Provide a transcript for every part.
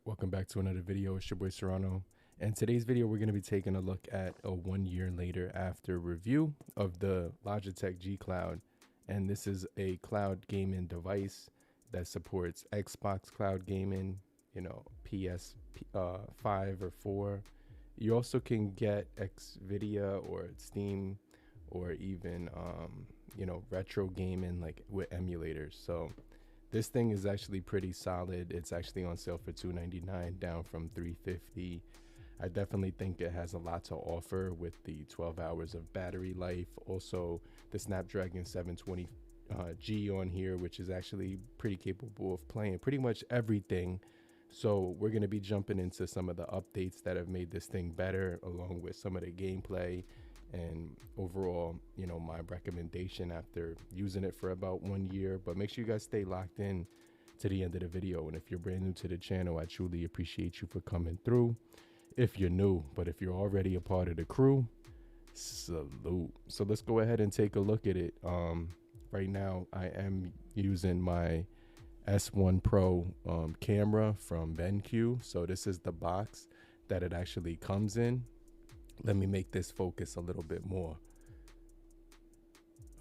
Welcome back to another video. It's your boy Serrano. And today's video, we're going to be taking a look at a 1 year later after review of the Logitech G Cloud. And this is a cloud gaming device that supports Xbox cloud gaming, PS5 or 4. You also can get NVIDIA or Steam or even, retro gaming like with emulators. So this thing is actually pretty solid. It's actually on sale for $299, down from $350. I definitely think it has a lot to offer with the 12 hours of battery life. Also, the Snapdragon 720G on here, which is actually pretty capable of playing pretty much everything. So we're going to be jumping into some of the updates that have made this thing better, along with some of the gameplay and overall, my recommendation after using it for about 1 year. But make sure you guys stay locked in to the end of the video. And if you're brand new to the channel, I truly appreciate you for coming through. If you're new, but if you're already a part of the crew, salute. So let's go ahead and take a look at it. Right now I am using my S1 Pro camera from BenQ. So this is the box that it actually comes in. Let me make this focus a little bit more.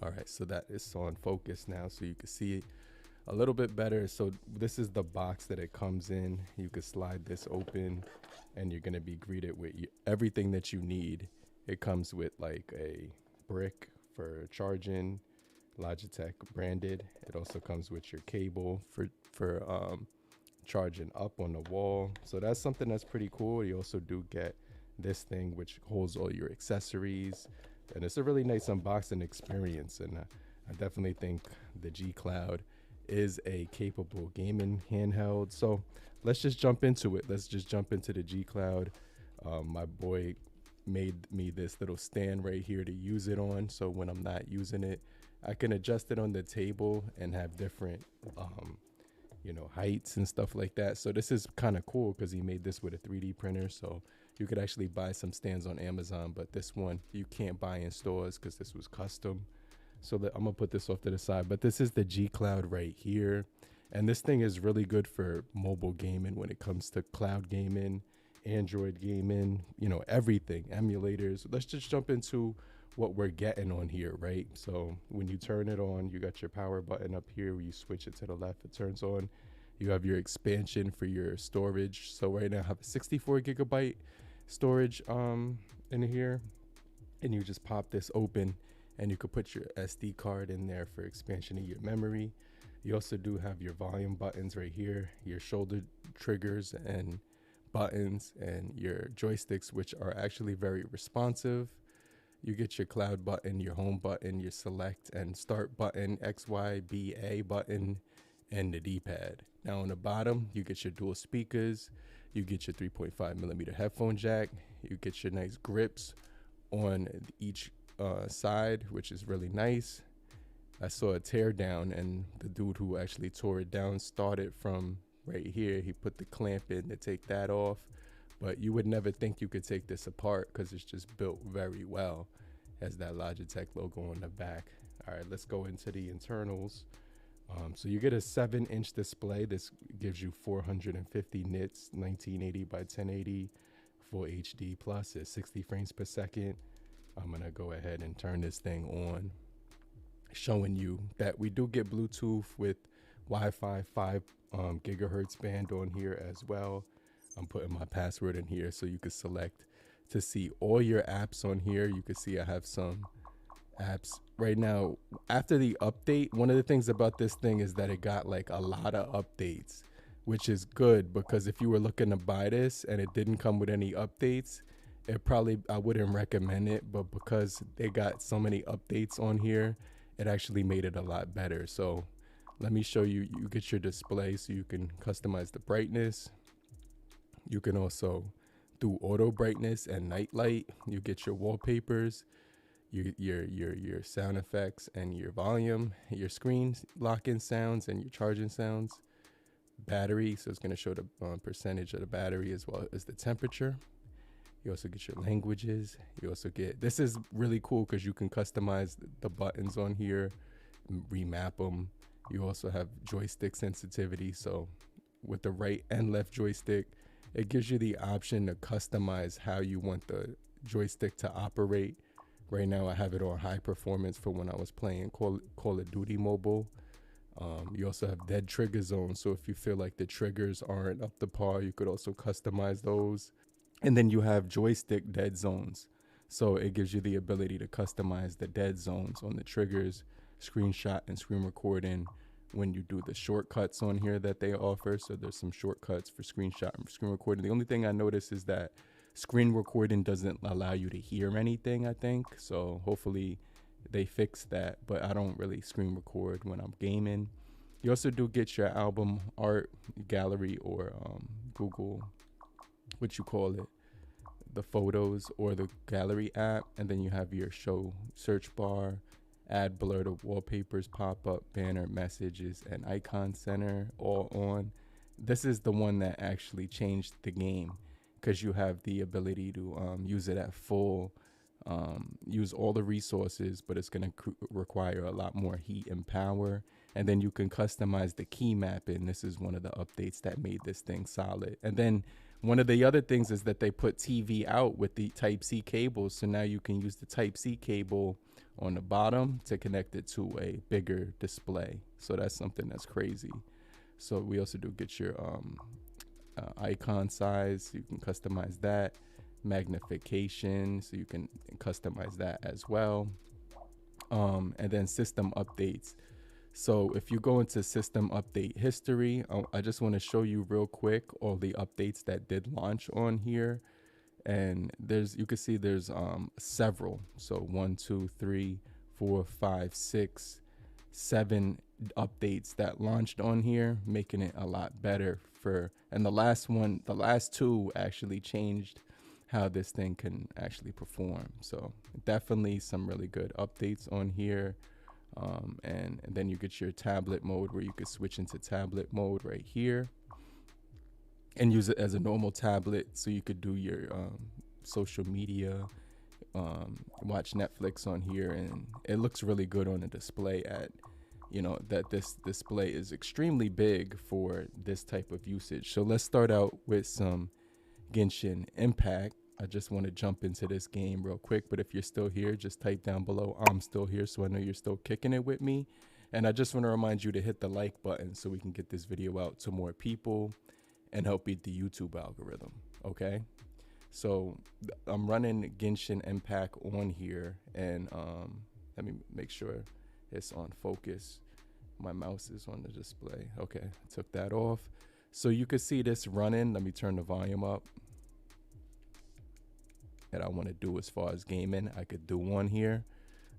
All right, so that is on focus now, so you can see it a little bit better. So this is the box that it comes in. You can slide this open and you're going to be greeted with everything that you need. It comes with like a brick for charging, Logitech branded. It also comes with your cable for charging up on the wall. So that's something that's pretty cool. You also do get this thing which holds all your accessories, and it's a really nice unboxing experience. And I definitely think the G Cloud is a capable gaming handheld. So let's just jump into it. Let's just jump into the G Cloud. My boy made me this little stand right here to use it on, so when I'm not using it, I can adjust it on the table and have different heights and stuff like that. So this is kind of cool because he made this with a 3D printer. So you could actually buy some stands on Amazon, but this one you can't buy in stores because this was custom. So I'm gonna put this off to the side, but this is the G Cloud right here. And this thing is really good for mobile gaming when it comes to cloud gaming, Android gaming, everything, emulators. Let's just jump into what we're getting on here, right? So when you turn it on, you got your power button up here. Where you switch it to the left, it turns on. You have your expansion for your storage. So right now I have a 64 gigabyte storage in here, and you just pop this open and you could put your SD card in there for expansion of your memory. You also do have your volume buttons right here, your shoulder triggers and buttons, and your joysticks, which are actually very responsive. You get your cloud button, your home button, your select and start button, X, Y, B, A button, and the D-pad. Now on the bottom, you get your dual speakers, you get your 3.5mm headphone jack, you get your nice grips on each side, which is really nice. I saw a tear down, and the dude who actually tore it down started from right here. He put the clamp in to take that off, but you would never think you could take this apart because it's just built very well. It has that Logitech logo on the back. All right, let's go into the internals. So you get a 7-inch display. This gives you 450 nits, 1980 by 1080, full HD plus at 60 frames per second. I'm gonna go ahead and turn this thing on, showing you that we do get Bluetooth with Wi-Fi 5 gigahertz band on here as well. I'm putting my password in here so you can select to see all your apps on here. You can see I have some apps right now. After the update, one of the things about this thing is that it got like a lot of updates, which is good, because if you were looking to buy this and it didn't come with any updates, I wouldn't recommend it. But because they got so many updates on here, it actually made it a lot better. So let me show you. You get your display so you can customize the brightness. You can also do auto brightness and night light. You get your wallpapers, your sound effects, and your volume, your screen lock-in sounds, and your charging sounds. Battery, so it's going to show the percentage of the battery as well as the temperature. You also get your languages. You also get, this is really cool because you can customize the buttons on here, remap them. You also have joystick sensitivity, so with the right and left joystick. It gives you the option to customize how you want the joystick to operate. Right now I have it on high performance for when I was playing Call of Duty Mobile. You also have dead trigger zones, so if you feel like the triggers aren't up to par, you could also customize those. And then you have joystick dead zones, so it gives you the ability to customize the dead zones on the triggers, screenshot and screen recording when you do the shortcuts on here that they offer. So there's some shortcuts for screenshot and screen recording. The only thing I noticed is that screen recording doesn't allow you to hear anything, I think, so hopefully they fix that, but I don't really screen record when I'm gaming. You also do get your album art gallery, or Google, what you call it, the photos or the gallery app, and then you have your show search bar, add blur to wallpapers, pop-up, banner, messages, and icon center all on. This is the one that actually changed the game, because you have the ability to use it at full, use all the resources, but it's going to require a lot more heat and power. And then you can customize the key mapping. This is one of the updates that made this thing solid. And then one of the other things is that they put TV out with the Type-C cables. So now you can use the Type-C cable on the bottom to connect it to a bigger display. So that's something that's crazy. So we also do get your icon size. You can customize that. Magnification, so you can customize that as well. And then system updates. So if you go into system update history, I just want to show you real quick all the updates that did launch on here. And you can see there's several. So 1, 2, 3, 4, 5, 6, 7 updates that launched on here, making it a lot better and the last two actually changed how this thing can actually perform. So definitely some really good updates on here. And then you get your tablet mode, where you could switch into tablet mode right here and use it as a normal tablet, so you could do your social media, watch Netflix on here, and it looks really good on the display. That this display is extremely big for this type of usage. So let's start out with some Genshin Impact. I just want to jump into this game real quick, but if you're still here, just type down below I'm still here, so I know you're still kicking it with me. And I just want to remind you to hit the like button so we can get this video out to more people and help beat the YouTube algorithm. Okay, so I'm running Genshin Impact on here, and let me make sure it's on focus. My mouse is on the display. Okay, I took that off. So you can see this running. Let me turn the volume up. That I want to do as far as gaming, I could do one here.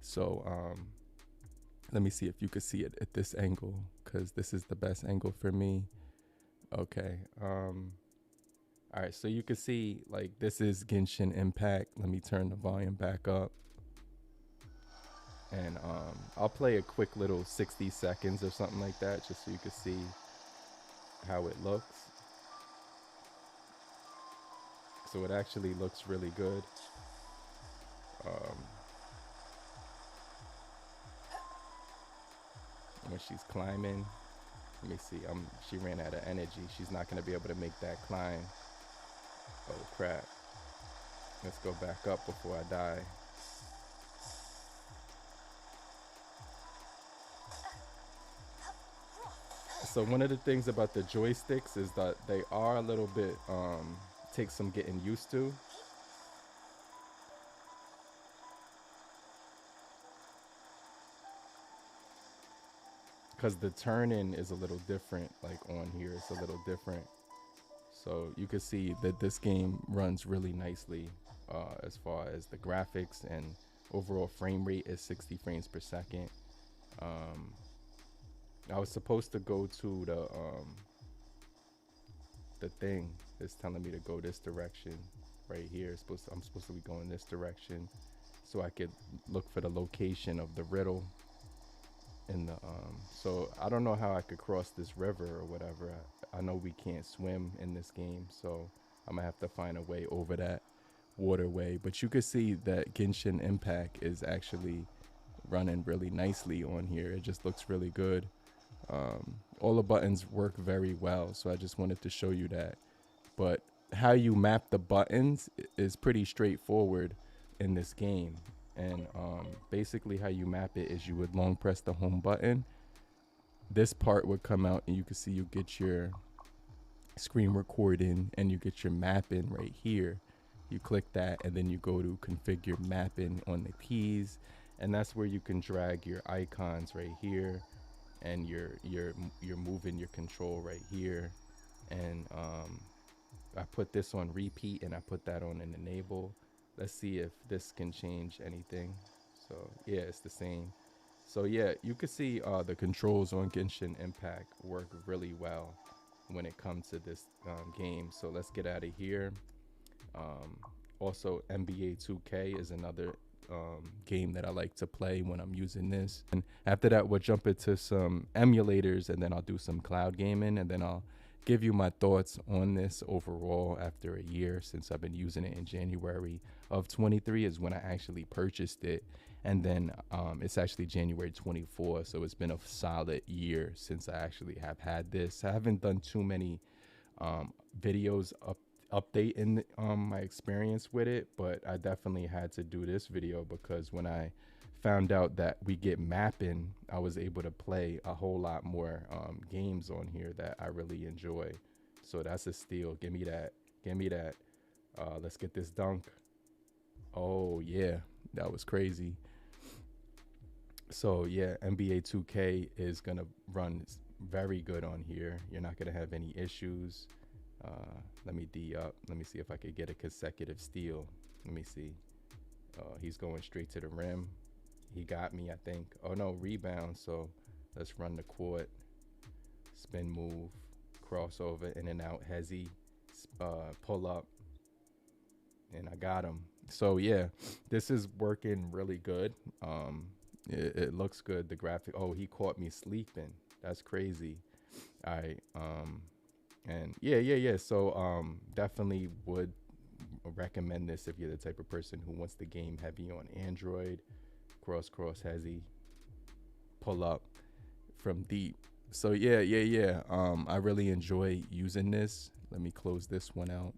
So let me see if you could see it at this angle, because this is the best angle for me. Okay. All right, so you can see, like, this is Genshin Impact. Let me turn the volume back up. And I'll play a quick little 60 seconds or something like that, just so you can see how it looks. So it actually looks really good. When she's climbing, let me see, she ran out of energy. She's not gonna be able to make that climb. Oh crap. Let's go back up before I die. So one of the things about the joysticks is that they are a little bit, take some getting used to. Because the turning is a little different, like on here, it's a little different. So you can see that this game runs really nicely as far as the graphics, and overall frame rate is 60 frames per second. I was supposed to go to the thing. It's telling me to go this direction right here. I'm supposed to be going this direction, so I could look for the location of the riddle in the so I don't know how I could cross this river or whatever. I know we can't swim in this game, so I'm gonna have to find a way over that waterway. But you can see that Genshin Impact is actually running really nicely on here. It just looks really good. All the buttons work very well, so I just wanted to show you that. But how you map the buttons is pretty straightforward in this game. And basically how you map it is you would long press the home button. This part would come out and you can see you get your screen recording and you get your mapping right here. You click that and then you go to configure mapping on the keys, and that's where you can drag your icons right here, and you're moving your control right here. And I put this on repeat and I put that on an enable. Let's see if this can change anything. So yeah, it's the same. So yeah, you can see the controls on Genshin Impact work really well when it comes to this game. So let's get out of here. Also, NBA 2K is another game that I like to play when I'm using this. And after that, we'll jump into some emulators, and then I'll do some cloud gaming, and then I'll give you my thoughts on this overall after a year, since I've been using it in January of 23 is when I actually purchased it. And then it's actually January 24, so it's been a solid year since I actually have had this. I haven't done too many videos updating my experience with it, but I definitely had to do this video because when I found out that we get mapping, I was able to play a whole lot more games on here that I really enjoy. So that's a steal. Give me that. Give me that. Let's get this dunk. Oh yeah, that was crazy. So yeah, NBA 2K is gonna run very good on here. You're not gonna have any issues. Let me D up. Let me see if I could get a consecutive steal. Let me see. He's going straight to the rim. He got me, I think. Oh no, rebound. So let's run the court. Spin move, crossover, in and out, hezzy, pull up, and I got him. So yeah, this is working really good. It looks good. The graphic. Oh, he caught me sleeping. That's crazy. All right. And yeah. So definitely would recommend this if you're the type of person who wants the game heavy on Android. Cross hezzy, pull up from deep. So yeah. I really enjoy using this. Let me close this one out.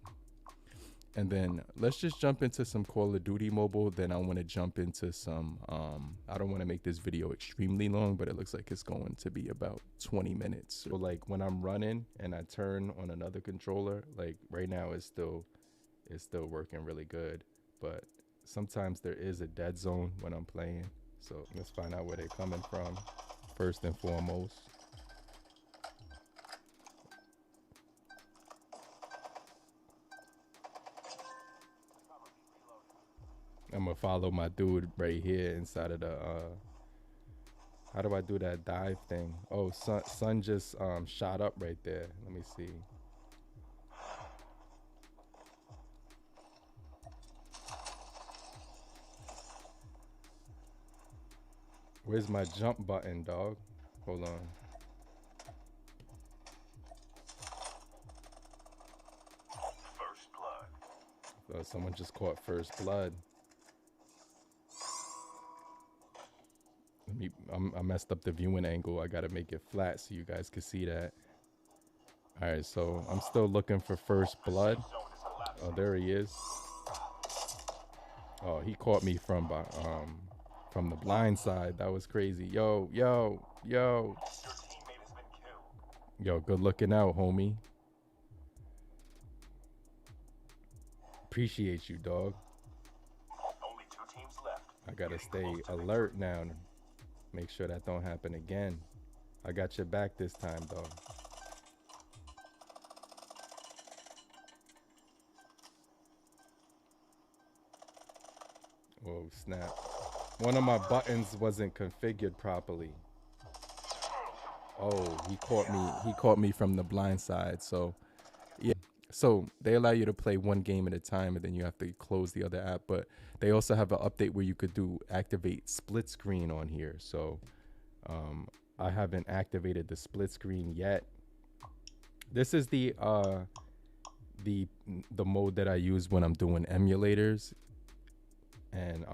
And then let's just jump into some Call of Duty Mobile. Then I want to jump into some, I don't want to make this video extremely long, but it looks like it's going to be about 20 minutes. So like when I'm running and I turn on another controller, like right now it's still working really good. But sometimes there is a dead zone when I'm playing. So let's find out where they're coming from first and foremost. I'm gonna follow my dude right here inside of the how do I do that dive thing? Oh, sun just shot up right there. Let me see. Where's my jump button, dog? Hold on. First blood. Oh, someone just caught first blood. I messed up the viewing angle. I gotta make it flat so you guys can see that. All right, so I'm still looking for first blood. Oh, there he is. Oh, he caught me from the blind side. That was crazy. Yo. Yo, good looking out, homie. Appreciate you, dog. Only 2 teams left. I gotta stay alert now. Make sure that don't happen again. I got your back this time, though. Oh, snap. One of my buttons wasn't configured properly. Oh, he caught me from the blind side. So, yeah. So they allow you to play one game at a time, and then you have to close the other app. But they also have an update where you could activate split screen on here. So I haven't activated the split screen yet. This is the mode that I use when I'm doing emulators. And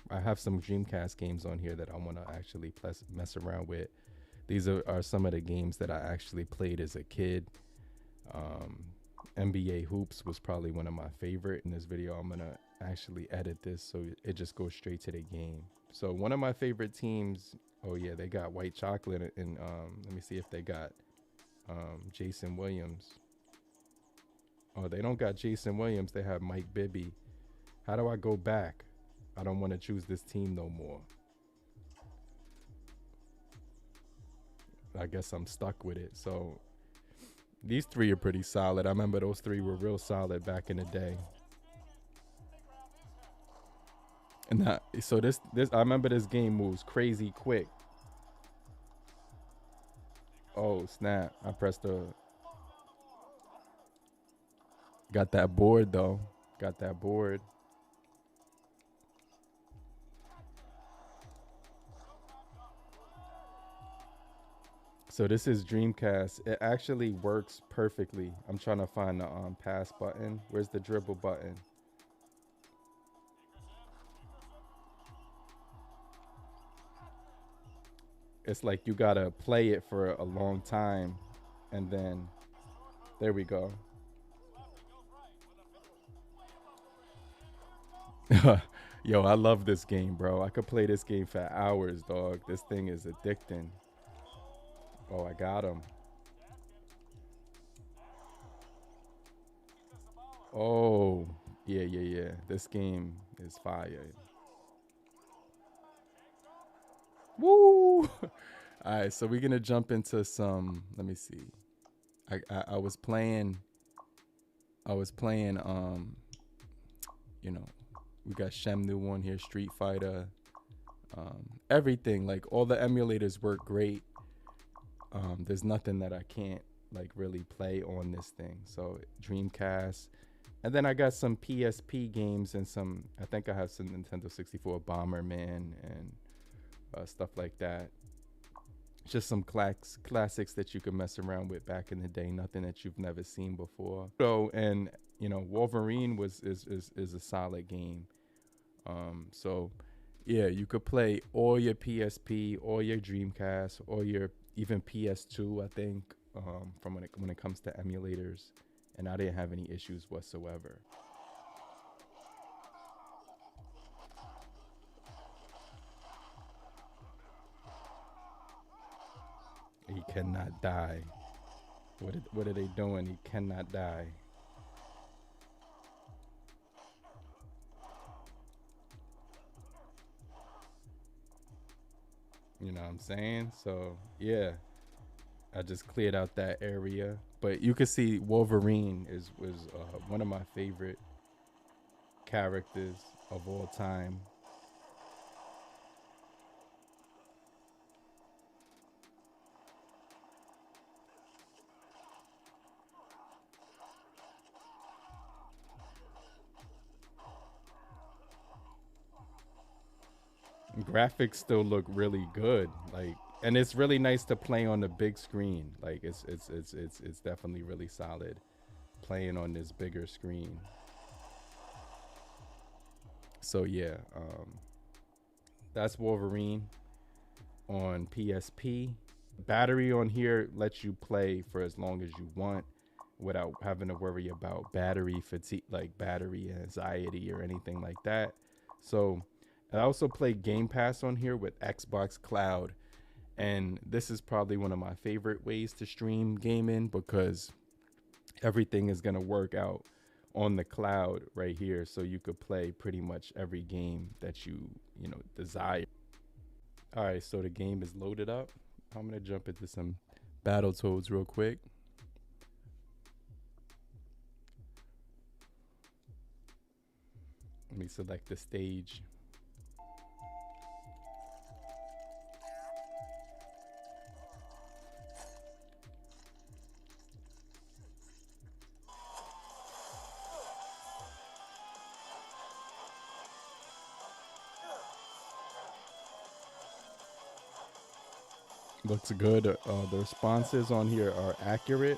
I have some Dreamcast games on here that I want to actually mess around with. These are some of the games that I actually played as a kid. NBA Hoops was probably one of my favorite. In this video, I'm gonna actually edit this so it just goes straight to the game. So one of my favorite teams, oh yeah, they got white chocolate, and let me see if they got Jason Williams. Oh, they don't got Jason Williams. They have Mike Bibby. How do I go back? I don't want to choose this team no more. I guess I'm stuck with it. So these three are pretty solid. I remember those three were real solid back in the day. And so this I remember this game moves crazy quick. Oh snap! I pressed the. Got that board though. Got that board. So this is Dreamcast. It actually works perfectly. I'm trying to find the pass button. Where's the dribble button? It's like you gotta play it for a long time, and then there we go. Yo, I love this game, bro. I could play this game for hours, dog. This thing is addicting. Oh, I got him. Oh, yeah. This game is fire. Woo! All right, so we're gonna jump into some. Let me see. I was playing. You know, we got Shenmue on here, Street Fighter, everything. Like all the emulators work great. There's nothing that I can't like really play on this thing. So Dreamcast, and then I got some PSP games and some. I think I have some Nintendo 64 Bomberman and stuff like that. Just some classics that you could mess around with back in the day. Nothing that you've never seen before. So, and you know, Wolverine is a solid game. So yeah, you could play all your PSP, all your Dreamcast, or your even PS2. I think from when it comes to emulators, and I didn't have any issues whatsoever. He cannot die. What are they doing? He cannot die. You know what I'm saying? So yeah, I just cleared out that area. But you can see Wolverine was one of my favorite characters of all time. Graphics still look really good, like, and it's really nice to play on the big screen. Like it's definitely really solid playing on this bigger screen. So yeah, that's Wolverine on PSP. Battery on here lets you play for as long as you want without having to worry about battery fatigue, like battery anxiety or anything like that. So I also play Game Pass on here with Xbox Cloud, and this is probably one of my favorite ways to stream gaming because everything is going to work out on the cloud right here, so you could play pretty much every game that you desire. All right, so the game is loaded up. I'm going to jump into some Battletoads real quick. Let me select the stage. Looks good. The responses on here are accurate.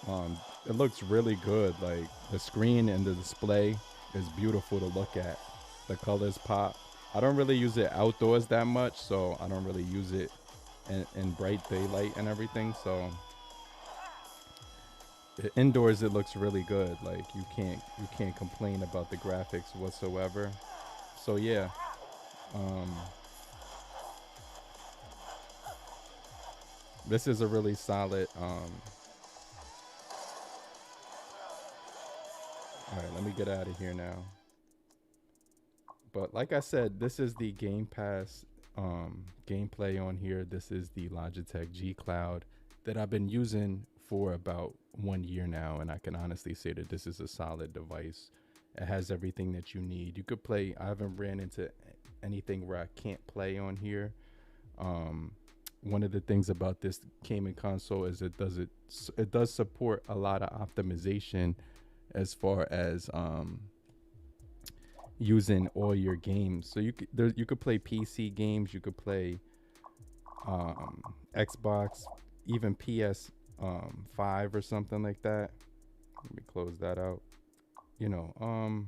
It looks really good. Like the screen and the display is beautiful to look at. The colors pop. I don't really use it outdoors that much, so I don't really use it and bright daylight and everything. So indoors it looks really good. Like you can't complain about the graphics whatsoever. So yeah, um, this is a really solid. All right, let me get out of here now. But like I said, this is the Game Pass gameplay on here. This is the Logitech G Cloud that I've been using for about 1 year now, and I can honestly say that this is a solid device. It has everything that you need. You could play. I haven't ran into anything where I can't play on here. One of the things about this gaming console is it does support a lot of optimization as far as using all your games. So you could play PC games, you could play Xbox, even PS 5 or something like that. Let me close that out. You know,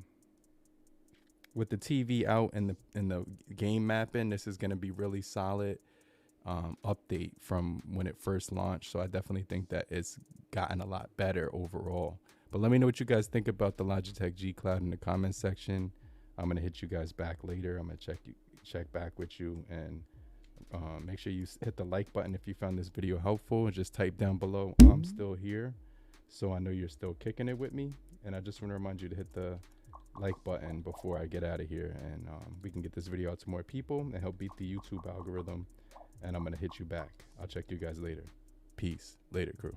with the TV out and the game mapping, this is going to be really solid update from when it first launched. So I definitely think that it's gotten a lot better overall. But let me know what you guys think about the Logitech G Cloud in the comment section. I'm gonna hit you guys back later. I'm gonna check back with you, and make sure you hit the like button if you found this video helpful. Just type down below I'm still here, so I know you're still kicking it with me. And I just want to remind you to hit the like button before I get out of here, and we can get this video out to more people and help beat the YouTube algorithm. And I'm gonna hit you back. I'll check you guys later. Peace. Later, crew.